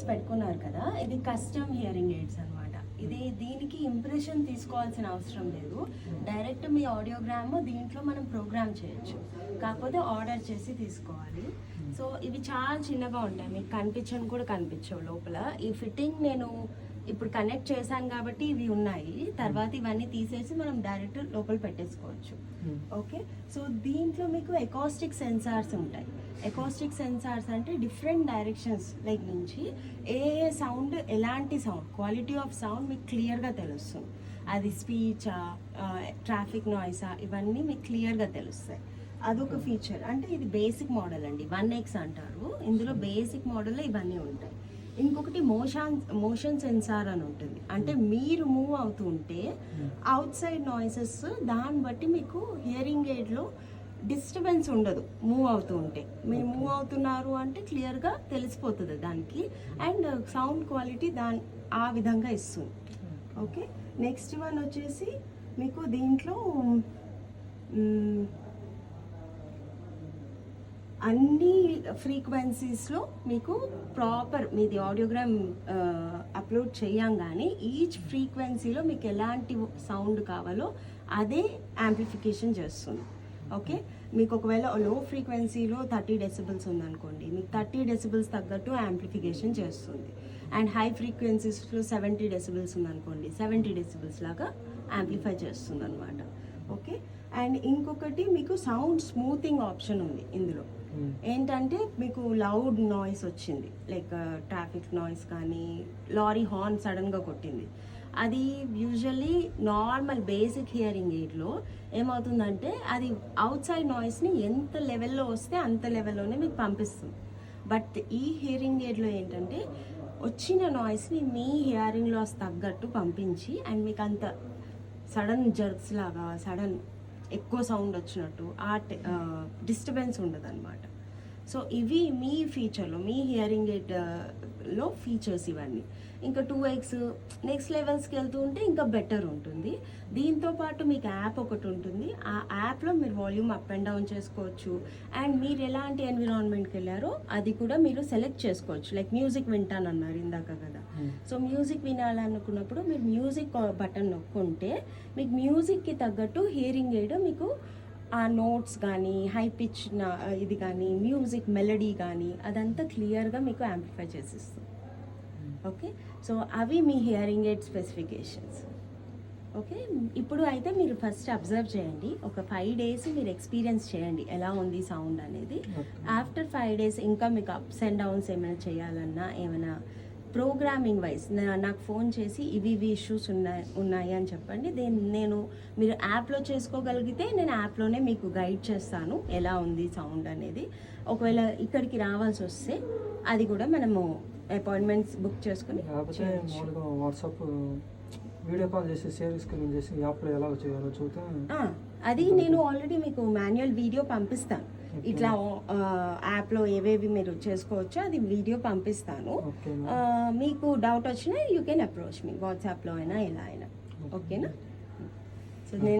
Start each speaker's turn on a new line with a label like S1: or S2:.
S1: AIDS పెట్టుకున్నారు కదా, ఇది కస్టమ్ హియరింగ్ ఎయిడ్స్ అనమాట. దీనికి ఇంప్రెషన్ తీసుకోవాల్సిన అవసరం లేదు. డైరెక్ట్ మీ ఆడియోగ్రామ్ దీంట్లో మనం ప్రోగ్రామ్ చేయొచ్చు, కాకపోతే ఆర్డర్ చేసి తీసుకోవాలి. సో ఇవి చాలా చిన్నగా ఉంటాయి, మీకు కూడా కనిపించవు లోపల. ఈ ఫిట్టింగ్ నేను ఇప్పుడు కనెక్ట్ చేశాను కాబట్టి ఇవి ఉన్నాయి, తర్వాత ఇవన్నీ తీసేసి మనం డైరెక్ట్ లోపల పెట్టేసుకోవచ్చు. ఓకే, సో దీంట్లో మీకు ఎకాస్టిక్ సెన్సార్స్ ఉంటాయి. ఎకాస్టిక్ సెన్సార్స్ అంటే డిఫరెంట్ డైరెక్షన్స్ లైక్ నుంచి ఏ సౌండ్, ఎలాంటి సౌండ్, క్వాలిటీ ఆఫ్ సౌండ్ మీకు క్లియర్గా తెలుస్తుంది. అది స్పీచా, ట్రాఫిక్ నాయిసా, ఇవన్నీ మీకు క్లియర్గా తెలుస్తాయి. అదొక ఫీచర్. అంటే ఇది బేసిక్ మోడల్ అండి, 1X అంటారు. ఇందులో బేసిక్ మోడల్లో ఇవన్నీ ఉంటాయి. ఇంకొకటి మోషన్ సెన్సార్ అని ఉంటుంది. అంటే మీరు మూవ్ అవుతూ ఉంటే అవుట్ సైడ్ నాయిసెస్, దాన్ని బట్టి మీకు హియరింగ్ ఎయిడ్లో డిస్టర్బెన్స్ ఉండదు. మూవ్ అవుతూ ఉంటే మీరు మూవ్ అవుతున్నారు అంటే క్లియర్గా తెలిసిపోతుంది దానికి, అండ్ సౌండ్ క్వాలిటీ ఆ విధంగా ఇస్తుంది. ఓకే, నెక్స్ట్ వన్ వచ్చేసి మీకు దీంట్లో అన్ని ఫ్రీక్వెన్సీస్లో మీకు ప్రాపర్ మీది ఆడియోగ్రామ్ అప్లోడ్ చేయంగానే ఈచ్ ఫ్రీక్వెన్సీలో మీకు ఎలాంటి సౌండ్ కావాలో అదే యాంప్లిఫికేషన్ చేస్తుంది. ఓకే, మీకు ఒకవేళ లో ఫ్రీక్వెన్సీలో 30 డెసిబుల్స్ ఉందనుకోండి, మీకు 30 డెసిబుల్స్ తగ్గట్టు యాంప్లిఫికేషన్ చేస్తుంది. అండ్ హై ఫ్రీక్వెన్సీస్లో 70 డెసిబుల్స్ ఉందనుకోండి, 70 డెసిబుల్స్ లాగా యాంప్లిఫై చేస్తుంది అనమాట. ఓకే, అండ్ ఇంకొకటి మీకు సౌండ్ స్మూతింగ్ ఆప్షన్ ఉంది ఇందులో. ఏంటంటే మీకు లౌడ్ నాయిస్ వచ్చింది, లైక్ ట్రాఫిక్ నాయిస్ కానీ లారీ హార్న్ సడన్గా కొట్టింది, అది యూజువల్లీ నార్మల్ బేసిక్ హియరింగ్ ఎయిడ్లో ఏమవుతుందంటే అది అవుట్ సైడ్ నాయిస్ని ఎంత లెవెల్లో వస్తే అంత లెవెల్లోనే మీకు పంపిస్తుంది. బట్ ఈ హియరింగ్ ఎయిడ్లో ఏంటంటే వచ్చిన నాయిస్ని మీ హియరింగ్ లాస్ తగ్గట్టు పంపించి, అండ్ మీకు అంత సడన్ జర్క్స్ లాగా సడన్ ఎక్కువ సౌండ్ వచ్చినట్టు ఆ డిస్టర్బెన్స్ ఉండదు అనమాట. సో ఇవి మీ ఫీచర్లో, మీ హియరింగ్ ఎయిడ్లో ఫీచర్స్ ఇవన్నీ. ఇంకా 2X నెక్స్ట్ లెవెల్స్కి వెళ్తూ ఉంటే ఇంకా బెటర్ ఉంటుంది. దీంతో పాటు మీకు యాప్ ఒకటి ఉంటుంది, ఆ యాప్లో మీరు వాల్యూమ్ అప్ అండ్ డౌన్ చేసుకోవచ్చు. అండ్ మీరు ఎలాంటి ఎన్విరాన్మెంట్కి వెళ్ళారో అది కూడా మీరు సెలెక్ట్ చేసుకోవచ్చు. లైక్ మ్యూజిక్ వింటానన్నారు ఇందాక కదా, సో మ్యూజిక్ వినాలనుకున్నప్పుడు మీరు మ్యూజిక్ బటన్ నొక్కుంటే మీకు మ్యూజిక్కి తగ్గట్టు హియరింగ్ ఎయిడ్ మీకు ఆ నోట్స్ కానీ హై పిచ్ ఇది కానీ మ్యూజిక్ మెలడీ కానీ అదంతా క్లియర్గా మీకు యాంప్లిఫై చేసిస్తుంది. ఓకే, సో అవి మీ హియరింగ్ ఎయిడ్ స్పెసిఫికేషన్స్. ఓకే, ఇప్పుడు అయితే మీరు ఫస్ట్ అబ్జర్వ్ చేయండి, ఒక 5 days మీరు ఎక్స్పీరియన్స్ చేయండి ఎలా ఉంది సౌండ్ అనేది. ఆఫ్టర్ 5 days ఇంకా మీకు అప్స్ అండ్ డౌన్స్ ఏమైనా చేయాలన్నా, ఏమైనా ప్రోగ్రామింగ్ వైజ్ నాకు ఫోన్ చేసి ఇవి ఇష్యూస్ ఉన్నాయి అని చెప్పండి. నేను మీరు యాప్లో చేసుకోగలిగితే నేను యాప్లోనే మీకు గైడ్ చేస్తాను ఎలా ఉంది సౌండ్ అనేది. ఒకవేళ ఇక్కడికి రావాల్సి వస్తే అది కూడా మనము అపాయింట్మెంట్స్ బుక్ చేసుకుని
S2: వాట్సాప్ వీడియో కాల్ చేసి షేర్ స్క్రీన్ చేసి యాప్లో ఎలా చేయాలో చూస్తే
S1: అది నేను ఆల్రెడీ మీకు మాన్యువల్ వీడియో పంపిస్తాను. ఇట్లా యాప్లో ఏవేవి మీరు చేసుకోవచ్చో అది వీడియో పంపిస్తాను. మీకు డౌట్ వచ్చినా యూ కెన్ అప్రోచ్ మీ వాట్సాప్లో అయినా ఎలా అయినా. ఓకేనా? సో నేను